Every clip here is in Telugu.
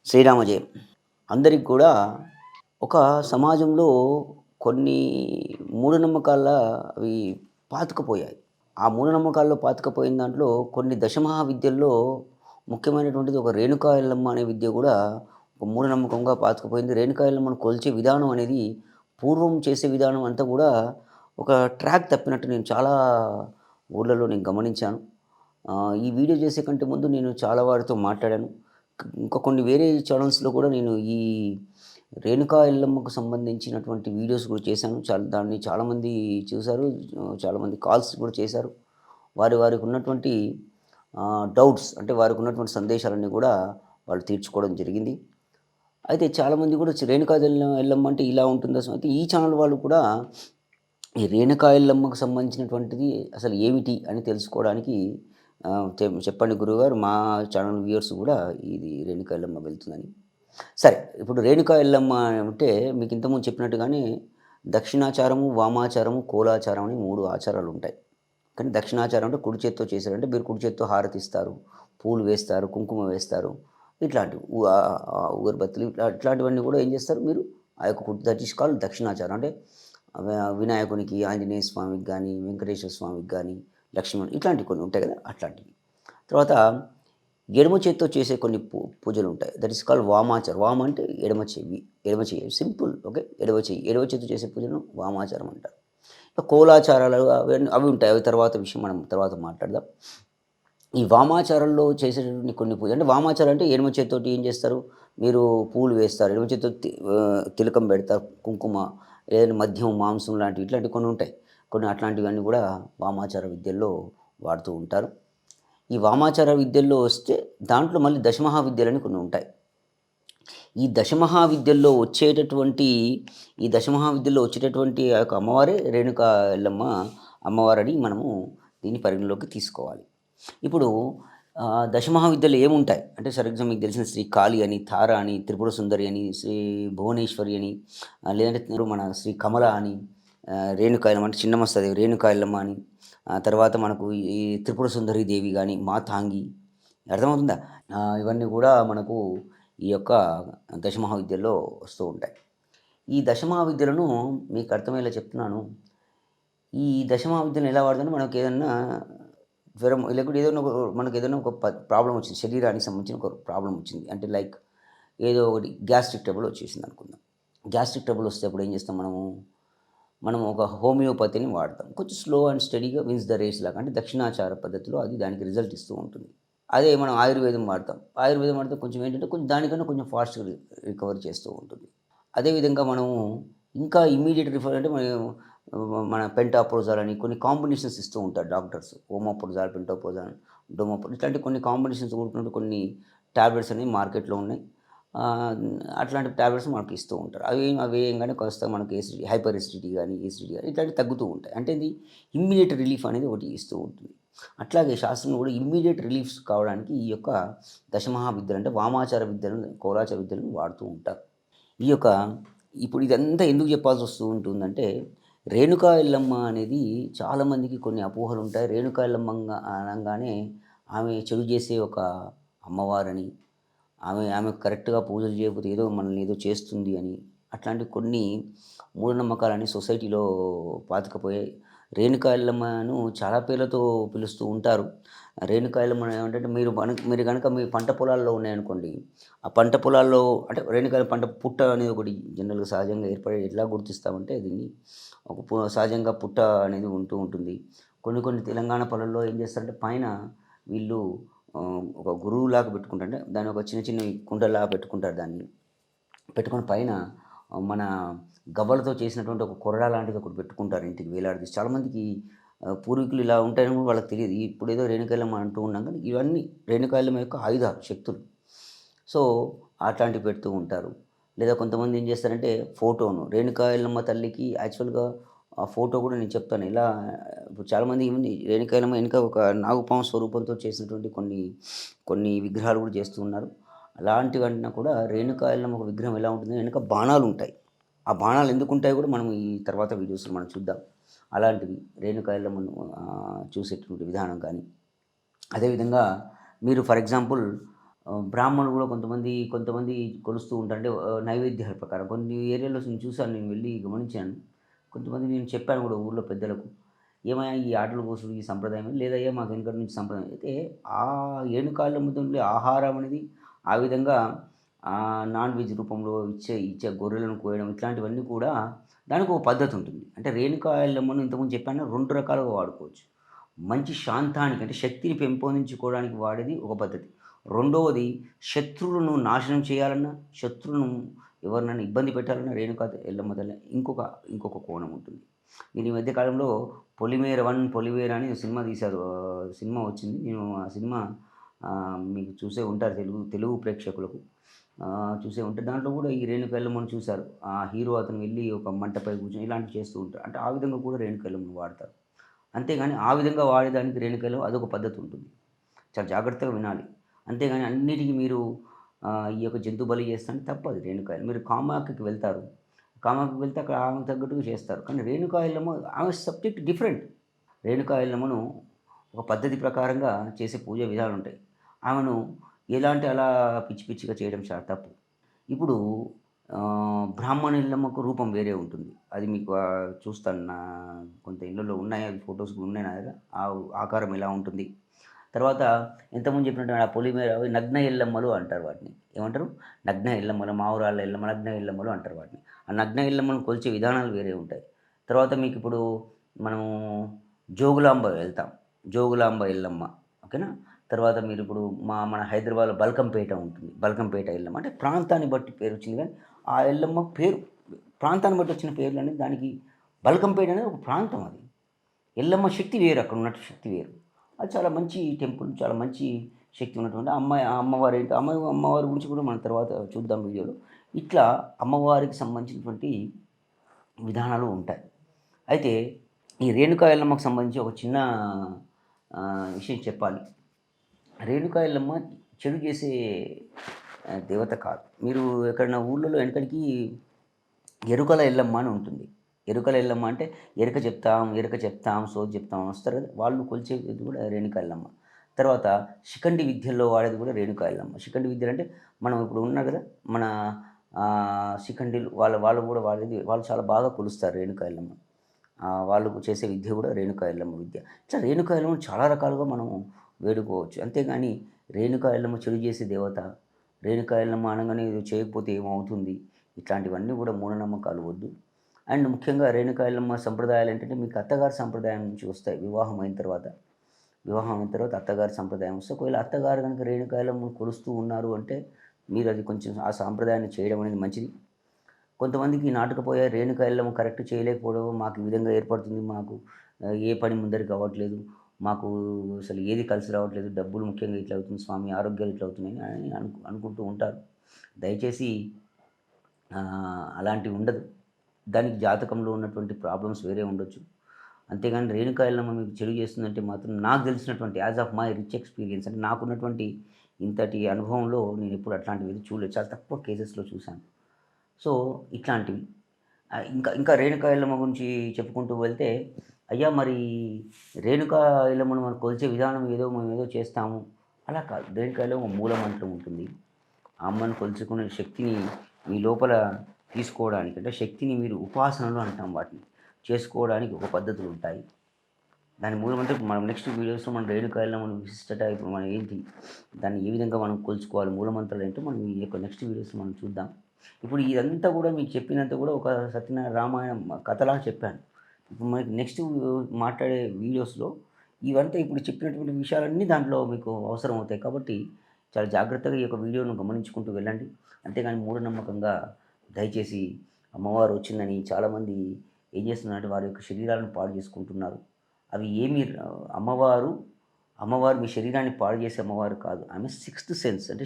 శ్రీరామ జయం. అందరికి కూడా ఒక సమాజంలో కొన్ని మూఢనమ్మకాల అవి పాతుకుపోయాయి. ఆ మూఢనమ్మకాల్లో పాతుకుపోయిన దాంట్లో కొన్ని దశమహా విద్యల్లో ముఖ్యమైనటువంటిది ఒక రేణుకా ఎల్లమ్మ అనే విద్య కూడా ఒక మూఢనమ్మకంగా పాతుకుపోయింది. రేణుకా ఎల్లమ్మను కొలిచే విధానం అనేది పూర్వం చేసే విధానం అంతా కూడా ఒక ట్రాక్ తప్పినట్టు నేను చాలా ఊర్లలో నేను గమనించాను. ఈ వీడియో చేసే కంటే ముందు నేను చాలా వారితో మాట్లాడాను. ఇంకా కొన్ని వేరే ఛానల్స్‌లో కూడా నేను ఈ రేణుకా ఎల్లమ్మకు సంబంధించినటువంటి వీడియోస్ కూడా చేశాను. దాన్ని చాలామంది చూసారు. చాలామంది కాల్స్ కూడా చేశారు. వారికి ఉన్నటువంటి డౌట్స్ అంటే వారికి ఉన్నటువంటి సందేశాలన్నీ కూడా వాళ్ళు తీర్చుకోవడం జరిగింది. అయితే చాలామంది కూడా రేణుకా ఎల్లమ్మ అంటే ఇలా ఉంటుందా? అయితే ఈ ఛానల్ వాళ్ళు కూడా ఈ రేణుకా ఎల్లమ్మకు సంబంధించినటువంటిది అసలు ఏమిటి అని తెలుసుకోవడానికి చెప్పండి గురువుగారు, మా ఛానల్ వ్యూవర్స్ కూడా ఇది రేణుకా ఎల్లమ్మ వెళ్తుందని. సరే, ఇప్పుడు రేణుకా ఎల్లమ్మ అంటే మీకు ఇంతకుముందు చెప్పినట్టుగానే దక్షిణాచారము, వామాచారము, కోలాచారం అని 3 ఆచారాలు ఉంటాయి. కానీ దక్షిణాచారం అంటే కుడి చేత్తో చేశారంటే మీరు కుడి చేత్తో హారతిస్తారు, పూలు వేస్తారు, కుంకుమ వేస్తారు. ఇట్లాంటివి ఊగరబత్తులు ఇట్లాంటివన్నీ కూడా ఏం చేస్తారు మీరు ఆ యొక్క దట్ ఈస్ కాల్డ్ దక్షిణాచారం. అంటే వినాయకునికి, ఆంజనేయ స్వామికి కానీ, వెంకటేశ్వర స్వామికి కానీ, లక్ష్మణ్ ఇట్లాంటివి కొన్ని ఉంటాయి కదా, అట్లాంటివి. తర్వాత ఎడమ చేత్తో చేసే కొన్ని పూజలు ఉంటాయి. దట్ ఈస్ కాల్డ్ వామాచారం. వామ అంటే ఎడమ చెయ్యి, ఎడమ చెయ్యి సింపుల్. ఓకే, ఎడమ చెయ్యి, ఎడమ చేత్తో చేసే పూజను వామాచారం అంటారు. కోలాచారాలు అవి ఉంటాయి. అవి తర్వాత విషయం, మనం తర్వాత మాట్లాడదాం. ఈ వామాచారంలో చేసేటటువంటి కొన్ని పూజ అంటే వామాచారం అంటే ఎడమ చేత్తోటి ఏం చేస్తారు మీరు, పూలు వేస్తారు, ఎడమ చేత్తో తిలకం పెడతారు, కుంకుమ, ఏదైనా మద్యం, మాంసం లాంటివి ఇట్లాంటివి కొన్ని ఉంటాయి. కొన్ని అట్లాంటివన్నీ కూడా వామాచార విద్యల్లో వాడుతూ ఉంటారు. ఈ వామాచార విద్యల్లో వస్తే దాంట్లో మళ్ళీ దశమహా విద్యలని కొన్ని ఉంటాయి. ఈ దశమహా విద్యల్లో వచ్చేటటువంటి ఆ యొక్క అమ్మవారే రేణుకా ఎల్లమ్మ అమ్మవారని మనము దీన్ని పరిగణలోకి తీసుకోవాలి. ఇప్పుడు దశమహావిద్యలో ఏముంటాయి అంటే, ఫర్ ఎగ్జాంపుల్ మీకు తెలిసిన శ్రీ కాళి అని, తార అని, త్రిపుర సుందరి అని, శ్రీ భువనేశ్వరి అని, లేదంటే మన శ్రీ కమల అని, రేణుకా ఎల్లమ్మ అంటే చిన్నమస్తదేవి రేణుకా ఎల్లమ్మ అని, తర్వాత మనకు ఈ త్రిపుర సుందరి దేవి కానీ, మాతాంగి, అర్థమవుతుందా? ఇవన్నీ కూడా మనకు ఈ యొక్క దశమహావిద్యల్లో వస్తూ ఉంటాయి. ఈ దశమహావిద్యలను మీకు అర్థమయ్యేలా చెప్తున్నాను. ఈ దశమహావిద్యను ఎలా వాడతానో, మనకు ఏదన్నా జ్వరం లేకుంటే మనకు ఏదైనా ఒక ప్రాబ్లమ్ వచ్చింది, శరీరానికి సంబంధించిన ఒక ప్రాబ్లమ్ వచ్చింది అంటే, లైక్ ఏదో ఒకటి గ్యాస్ట్రిక్ ట్రబుల్ వచ్చేసింది అనుకుందాం. గ్యాస్ట్రిక్ ట్రబుల్ వస్తే అప్పుడు ఏం చేస్తాం మనం ఒక హోమియోపతిని వాడతాం. కొంచెం స్లో అండ్ స్టడీగా విన్స్ ద రేస్ లాగా, అంటే దక్షిణాచార పద్ధతిలో అది దానికి రిజల్ట్ ఇస్తూ ఉంటుంది. అదే మనం ఆయుర్వేదం వాడతాం. కొంచెం ఏంటంటే దానికన్నా కొంచెం ఫాస్ట్గా రికవర్ చేస్తూ ఉంటుంది. అదేవిధంగా మనము ఇంకా ఇమ్మీడియట్ రిఫర్ అంటే మన పెంటాప్రోజాల్ అని కొన్ని కాంబినేషన్స్ ఇస్తూ ఉంటారు డాక్టర్స్. ఓమోప్రోజాల్, పెంటాప్రోజాల్, డోమోప్రోజాల్ ఇట్లాంటి కొన్ని కాంబినేషన్స్ కూడుకున్నట్టు కొన్ని టాబ్లెట్స్ అనేవి మార్కెట్లో ఉన్నాయి. అట్లాంటి టాబ్లెట్స్ మనకి ఇస్తూ ఉంటారు. అవి ఏంగానే కాస్త మనకి హైపర్ ఎసిడిటీ కానీ, ఎసిడిటీ కానీ ఇట్లాంటివి తగ్గుతూ ఉంటాయి. అంటే ఇది ఇమ్మీడియట్ రిలీఫ్ అనేది ఒకటి ఇస్తూ ఉంటుంది. అట్లాగే శాస్త్రంలో కూడా ఇమ్మీడియట్ రిలీఫ్స్ కావడానికి ఈ యొక్క దశమహా విద్యలు అంటే వామాచార విద్యలను, కోలాచార విద్యలను వాడుతూ ఉంటారు. ఈ యొక్క ఇప్పుడు ఇదంతా ఎందుకు చెప్పాల్సి వస్తూ ఉంటుందంటే, రేణుకా ఎల్లమ్మ అనేది చాలామందికి కొన్ని అపోహలు ఉంటాయి. రేణుకా ఎల్లమ్మ అనంగానే ఆమె చెడు చేసే ఒక అమ్మవారని, ఆమె కరెక్ట్‌గా పూజలు చేయకపోతే ఏదో మనల్ని ఏదో చేస్తుంది అని, అట్లాంటి కొన్ని మూఢనమ్మకాలని సొసైటీలో పాతుకుపోయాయి. రేణుకా ఎల్లమ్మను చాలా పేర్లతో పిలుస్తూ ఉంటారు. రేణుకా ఎల్లమ్మ ఏమంటే, మీరు గనక మీ పంట పొలాల్లో ఉన్నాయనుకోండి, ఆ పంట పొలాల్లో అంటే రేణుకా పంట పుట్ట అనేది ఒకటి జనరల్‌గా సహజంగా ఏర్పడి ఎట్లా గుర్తిస్తామంటే దీన్ని ఒక సహజంగా పుట్ట అనేది ఉంటూ ఉంటుంది. కొన్ని తెలంగాణ పొలాల్లో ఏం చేస్తారంటే పైన వీళ్ళు ఒక గురువులాగా పెట్టుకుంటారు. అంటే దాన్ని ఒక చిన్నవి కుండలాగా పెట్టుకుంటారు దాన్ని. పెట్టుకొని పైన మన గవ్వలతో చేసినటువంటి ఒక కొరడా లాంటిది ఒకటి పెట్టుకుంటారు ఇంటికి వేలాడదీసి. చాలామందికి పూర్వీకులు ఇలా ఉంటాయని కూడా వాళ్ళకి తెలియదు. ఇప్పుడేదో రేణుకా ఎల్లమ్మ అంటూ ఉన్నాం కానీ ఇవన్నీ రేణుకా ఎల్లమ్మ యొక్క ఆయుధాలు, శక్తులు. సో, అట్లాంటివి పెడుతూ ఉంటారు. లేదా కొంతమంది ఏం చేస్తారంటే ఫోటోను రేణుకా ఎల్లమ్మ తల్లికి యాక్చువల్‌గా ఆ ఫోటో కూడా నేను చెప్తాను. ఇలా ఇప్పుడు చాలామంది ఏముంది రేణుకా ఎల్లమ్మ వెనక ఒక నాగుపాము స్వరూపంతో చేసినటువంటి కొన్ని విగ్రహాలు కూడా చేస్తూ ఉన్నారు. అలాంటివన్నా కూడా రేణుకా ఎల్లమ్మ ఒక విగ్రహం ఎలా ఉంటుంది, వెనక బాణాలుంటాయి. ఆ బాణాలు ఎందుకుంటాయో కూడా మనం ఈ తర్వాత వీడియోస్‌లో మనం చూద్దాం. అలాంటివి రేణుకా ఎల్లమ్మను చూసేటువంటి విధానం కానీ, అదేవిధంగా మీరు ఫర్ ఎగ్జాంపుల్ బ్రాహ్మణులు కూడా కొంతమంది కొలుస్తూ ఉంటారు. అంటే నైవేద్యాల ప్రకారం. కొన్ని ఏరియాలో నేను చూసాను, నేను వెళ్ళి గమనించాను. కొంతమంది నేను చెప్పాను కూడా ఊర్లో పెద్దలకు. "ఏమయ్యా ఈ ఆటలు కోసుడు ఈ సంప్రదాయం?" "లేదయ్యా మాకు వెనకటి నుంచి సంప్రదాయం." అయితే ఆ ఏనుకాళ్ళ మీద ఉండే ఆహారం అనేది ఆ విధంగా నాన్ వెజ్ రూపంలో ఇచ్చే గొర్రెలను కోయడం ఇట్లాంటివన్నీ కూడా దానికి ఒక పద్ధతి ఉంటుంది. అంటే రేణుకా ఎల్లమ్మను ఇంతకుముందు చెప్పాను 2 రకాలుగా వాడుకోవచ్చు. మంచి శాంతానికి అంటే శక్తిని పెంపొందించుకోవడానికి వాడేది ఒక పద్ధతి. రెండవది శత్రువులను నాశనం చేయాలన్నా, శత్రువులను ఎవరినైనా ఇబ్బంది పెట్టాలన్నా రేణుకా ఎల్లమ్మ తల్లి ఇంకొక కోణం ఉంటుంది. నేను ఈ మధ్య కాలంలో 'పొలిమేర వన్ పొలిమేర' అని సినిమా తీశారు. సినిమా వచ్చింది. నేను ఆ సినిమా మీకు చూసే ఉంటారు తెలుగు ప్రేక్షకులకు. చూసే ఉంటే దాంట్లో కూడా ఈ రేణుకా ఎల్లమ్మను చూశారు. ఆ హీరో అతను వెళ్లి ఒక మంటపై కూర్చొని ఇలాంటివి చేస్తూ ఉంటారు. అంటే ఆ విధంగా కూడా రేణుకా ఎల్లమ్మను వాడతారు. అంతేగాని ఆ విధంగా వాడేదానికి రేణుకా ఎల్లమ్మ అదొక పద్ధతి ఉంటుంది. చాలా జాగ్రత్తగా వినాలి. అంతేగాని అన్నిటికి మీరు ఈ యొక్క జంతు బలి చేస్తానంటే తప్పది రేణుకాయలు. మీరు కామాఖ్యకి వెళ్తారు. కామాఖ్యకి వెళ్తే అక్కడ ఆమెకు తగ్గట్టుగా చేస్తారు. కానీ రేణుకా ఎల్లమ్మ ఆమె సబ్జెక్ట్ డిఫరెంట్. రేణుకా ఎల్లమ్మను ఒక పద్ధతి ప్రకారంగా చేసే పూజ విధానాలుంటాయి. ఆమెను అలా పిచ్చి పిచ్చిగా చేయడం చాలా తప్పు. ఇప్పుడు బ్రాహ్మణ ఎల్లమ్మకు రూపం వేరే ఉంటుంది. అది మీకు చూస్తాను కొంత ఇళ్ళల్లో ఉన్నాయి. అవి ఫోటోస్ కూడా ఉన్నాయి నా దగ్గర. ఆ ఆకారం ఎలా ఉంటుంది. తర్వాత ఇంతకుముందు చెప్పినట్టు ఆ పొలిమేర అవి నగ్న ఎల్లమ్మలు అంటారు వాటిని. ఏమంటారు? నగ్న ఎల్లమ్మలు, మావురాళ్ళ ఎల్లమ్మ, నగ్న ఎల్లమ్మలు అంటారు వాటిని. ఆ నగ్న ఎల్లమ్మను కొలిచే విధానాలు వేరే ఉంటాయి. తర్వాత మీకిప్పుడు మనం జోగులాంబ వెళ్తాం. జోగులాంబ ఎల్లమ్మ ఓకేనా? తర్వాత మీరిప్పుడు మన హైదరాబాద్‌లో బల్కంపేట ఉంటుంది. బల్కంపేట ఎల్లమ్మ అంటే ప్రాంతాన్ని బట్టి పేరొచ్చింది గానీ, ఆ ఎల్లమ్మ పేరు ప్రాంతాన్ని బట్టి వచ్చిన పేర్లనేది దానికి బల్కంపేట అనేది ఒక ప్రాంతం అది. ఎల్లమ్మ శక్తి వేరు, అక్కడ ఉన్నట్టు శక్తి వేరు. అది చాలా మంచి టెంపుల్. చాలా మంచి శక్తి ఉన్నటువంటి అమ్మవారి గురించి కూడా మనం తర్వాత చూద్దాం వీడియోలో. ఇట్లా అమ్మవారికి సంబంధించినటువంటి విధానాలు ఉంటాయి. అయితే ఈ రేణుకా ఎల్లమ్మకు సంబంధించి ఒక చిన్న విషయం చెప్పాలి. రేణుకా ఎల్లమ్మ చెడు చేసే దేవత కాదు. మీరు ఎక్కడైనా ఊర్లలో వెనకటికి ఎరుకల ఎల్లమ్మ అని ఉంటుంది. ఎరుకల ఎల్లమ్మ అంటే ఎరుక చెప్తాం, సోది చెప్తాం అని వస్తారు కదా! వాళ్ళు కొలిచేది కూడా రేణుకా ఎల్లమ్మ. తర్వాత శిఖండి విద్యల్లో వాడేది కూడా రేణుకా ఎల్లమ్మ. శిఖండి విద్యలంటే మనం ఇప్పుడు ఉన్నారు కదా! మన శిఖండిలు వాళ్ళు కూడా వాళ్ళు చాలా బాగా కొలుస్తారు రేణుకా ఎల్లమ్మ. వాళ్ళు చేసే విద్య కూడా రేణుకా ఎల్లమ్మ విద్య. ఇట్లా రేణుకా ఎల్లమ్మను చాలా రకాలుగా మనం వేడుకోవచ్చు. అంతేగాని రేణుకా ఎల్లమ్మ చెడు చేసే దేవత, రేణుకా ఎల్లమ్మ అనగానే ఇది చేయకపోతే ఏమవుతుంది? ఇట్లాంటివన్నీ కూడా మూఢనమ్మకాలు వద్దు. అండ్ ముఖ్యంగా రేణుకా ఎల్లమ్మ సంప్రదాయాలు ఏంటంటే మీకు అత్తగారి సంప్రదాయం నుంచి వస్తాయి. వివాహం అయిన తర్వాత అత్తగారి సంప్రదాయం వస్తే ఒకవేళ అత్తగారు గనుక రేణుకా ఎల్లమ్మను కొలుస్తూ ఉన్నారు అంటే మీరు అది కొంచెం ఆ సాంప్రదాయాన్ని చేయడం అనేది మంచిది. కొంతమందికి నాటకపోయే రేణుకా ఎల్లమ్మ కరెక్ట్ చేయలేకపోవడం మాకు ఈ విధంగా ఏర్పడుతుంది. మాకు ఏ పని ముందరికి అవ్వట్లేదు. మాకు అసలు ఏది కలిసి రావట్లేదు. డబ్బులు ముఖ్యంగా ఇట్లా అవుతుంది స్వామి, ఆరోగ్యాలు ఇట్లా అవుతున్నాయి అని అనుకుంటూ ఉంటారు. దయచేసి అలాంటివి ఉండదు. దానికి జాతకంలో ఉన్నటువంటి ప్రాబ్లమ్స్ వేరే ఉండొచ్చు. అంతేగాని రేణుకా ఎల్లమ్మ మీకు చెడు చేస్తుందంటే మాత్రం నాకు తెలిసినటువంటి as of my rich experience అంటే నాకున్నటువంటి ఇంతటి అనుభవంలో నేనెప్పుడు అట్లాంటివి చూడలేదు. చాలా తక్కువ కేసెస్‌లో చూశాను. సో, ఇట్లాంటివి. ఇంకా ఇంకా రేణుకా ఎల్లమ్మ గురించి చెప్పుకుంటూ వెళ్తే, అయ్యా మరి రేణుకా ఎల్లమ్మను మనం కొలిచే విధానం మేమేదో చేస్తాము. అలా కాదు. రేణుకా ఎల్లమ్మ మూలమంత్రం ఉంటుంది. ఆ అమ్మను కొలుచుకునే శక్తిని మీ లోపల తీసుకోవడానికి అంటే శక్తిని మీరు ఉపాసనలు అంటాం వాటిని. చేసుకోవడానికి ఒక పద్ధతులుంటాయి. దాని మూలమంటే మనం నెక్స్ట్ వీడియోస్‌లో మనం రేణుకా ఎల్లమ్మను విశిష్టత ఇప్పుడు మనం ఏంటి? దాన్ని ఏ విధంగా మనం కొలుచుకోవాలి? మూలమంత్రాలేంటో మనం ఈ యొక్క నెక్స్ట్ వీడియోస్‌లో మనం చూద్దాం. ఇప్పుడు ఇదంతా కూడా మీకు చెప్పినంత కూడా ఒక సత్యనారాయణ రామాయణం కథలా చెప్పాను. ఇప్పుడు మనకి నెక్స్ట్ మాట్లాడే వీడియోస్‌లో ఇవంతా ఇప్పుడు చెప్పినటువంటి విషయాలన్నీ దాంట్లో మీకు అవసరమవుతాయి. కాబట్టి చాలా జాగ్రత్తగా ఈ యొక్క వీడియోను గమనించుకుంటూ వెళ్ళండి. అంతేగాని మూఢనమ్మకంగా దయచేసి అమ్మవారు వచ్చిందని చాలామంది ఏం చేస్తున్నారంటే వారి యొక్క శరీరాలను పాడు చేసుకుంటున్నారు. అవి ఏమి అమ్మవారు అమ్మవారు మీ శరీరాన్ని పాడు చేసే అమ్మవారు కాదు. ఆమె సిక్స్త్ సెన్స్ అంటే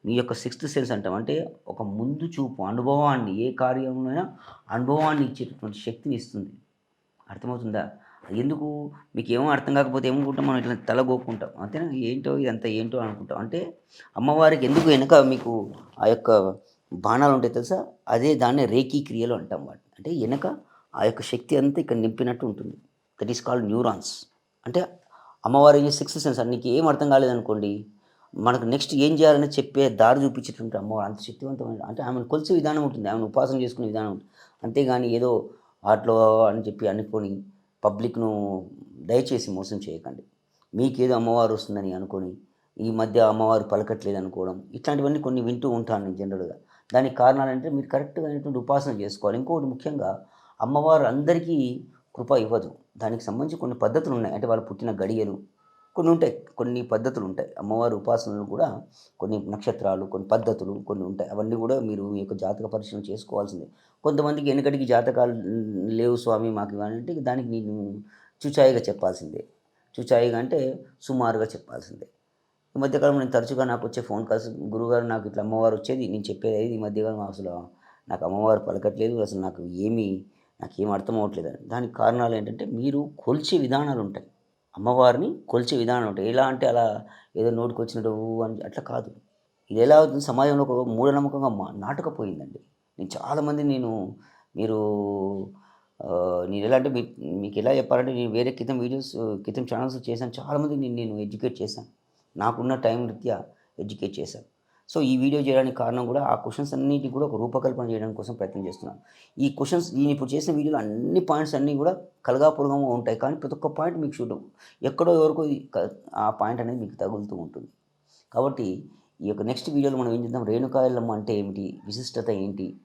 మీ యొక్క సిక్స్త్ సెన్స్ అంటాం. అంటే ఒక ముందు చూపు అనుభవాన్ని ఏ కార్యంలోనైనా అనుభవాన్ని ఇచ్చేటటువంటి శక్తిని ఇస్తుంది. అర్థమవుతుందా? ఎందుకు మీకేమో అర్థం కాకపోతే ఏమనుకుంటాం మనం ఇట్లా తల గోక్కుంటాం. అంతేనా? ఏంటో ఇదంతా ఏంటో అనుకుంటాం. అంటే అమ్మవారికి ఎందుకు వెనక మీకు ఆ యొక్క బాణాలుంటాయి తెలుసా? అదే దాన్నే రేఖీ క్రియలు అంటాం వాటిని. అంటే ఎనక ఆ యొక్క శక్తి అంతా ఇక్కడ నింపినట్టు ఉంటుంది. That is called neurons. అంటే అమ్మవారి సిక్స్త్ సెన్స్ నీకు ఏం అర్థం కాలేదనుకోండి, మనకు నెక్స్ట్ ఏం చేయాలని చెప్పే దారి చూపించేటువంటి అమ్మవారు అంత శక్తివంతమైన అంటే ఆమెను కొలిచే విధానం ఉంటుంది. ఆమెను ఉపాసన చేసుకునే విధానం ఉంటుంది. అంతేగాని ఏదో ఆటలో అని చెప్పి అనుకోని పబ్లిక్‌ను దయచేసి మోసం చేయకండి. మీకేదో అమ్మవారు వస్తుందని అనుకోని, ఈ మధ్య అమ్మవారు పలకట్లేదు అనుకోవడం, ఇట్లాంటివన్నీ కొన్ని వింటూ ఉంటాను నేను జనరల్‌గా. దానికి కారణాలంటే మీరు కరెక్ట్‌గా అయినటువంటి ఉపాసన చేసుకోవాలి. ఇంకొకటి ముఖ్యంగా అమ్మవారు అందరికీ కృప ఇవ్వదు. దానికి సంబంధించి కొన్ని పద్ధతులున్నాయి. అంటే వాళ్ళు పుట్టిన గడియలు కొన్ని ఉంటాయి. కొన్ని పద్ధతులుంటాయి. అమ్మవారి ఉపాసనలు కూడా కొన్ని నక్షత్రాలు, కొన్ని పద్ధతులు కొన్ని ఉంటాయి. అవన్నీ గూడా మీరు మీ యొక్క జాతక పరిశీలన చేసుకోవాల్సిందే. కొంతమందికి ఎనకటికి జాతకాలు లేవు స్వామి మాకివ్వనంటే దానికి నేను చూచాయిగా చెప్పాల్సిందే. చూచాయిగా అంటే సుమారుగా చెప్పాల్సిందే. ఈ మధ్య కాలంలో నేను తరచుగా నాకొచ్చే ఫోన్ కాల్స్ గురువుగారు నాకు ఇట్లా అమ్మవారు వచ్చేది. నేను చెప్పేది ఈ మధ్య కాలం అసలు నాకు అమ్మవారు పలకట్లేదు. అసలు నాకేం అర్థం అవ్వట్లేదని. దానికి కారణాలేంటంటే మీరు కొలిచే విధానాలుంటాయి. అమ్మవారిని కొలిచే విధానం ఉంటాయి. ఎలా అంటే అలా ఏదో నోటికొచ్చినట్టు ఊ అని అట్లా కాదు. ఇదెలా అవుతుంది సమాజంలో ఒక మూఢనమ్మకంగా నాటుకుపోయిందండి. నేను చాలామంది మీరు నేనెలా అంటే మీకెలా చెప్పాలంటే నేను వేరే క్రితం ఛానెల్స్ చేశాను. చాలామందికి నేను ఎడ్యుకేట్ చేశాను. నాకున్న టైం రీత్యా ఎడ్యుకేట్ చేశాను. సో, ఈ వీడియో చేయడానికి కారణం గూడా ఆ క్వెషన్స్ అన్నిటికి కూడా ఒక రూపకల్పన చేయడం కోసం ప్రయత్నం చేస్తున్నాను. ఈ క్వెషన్స్ నేనిప్పుడు చేసిన వీడియోలో అన్ని పాయింట్స్ అన్నీ గూడా కలగాపులగంగా ఉంటాయి. కానీ ప్రతి ఒక్క పాయింట్ మీకు ఎక్కడో ఎవరికో ఆ పాయింట్ అనేది మీకు తగులుతూ ఉంటుంది. కాబట్టి ఈ యొక్క నెక్స్ట్ వీడియోలో మనం ఏం చేద్దాం రేణుకా ఎల్లమ్మ అంటే ఏమిటి? విశిష్టత ఏంటి?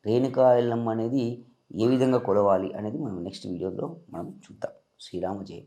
రేణుకా ఎల్లమ్మ అనేది ఏ విధంగా కొలవాలి అనేది మనం నెక్స్ట్ వీడియోలో మనం చూద్దాం. శ్రీరామ జయం.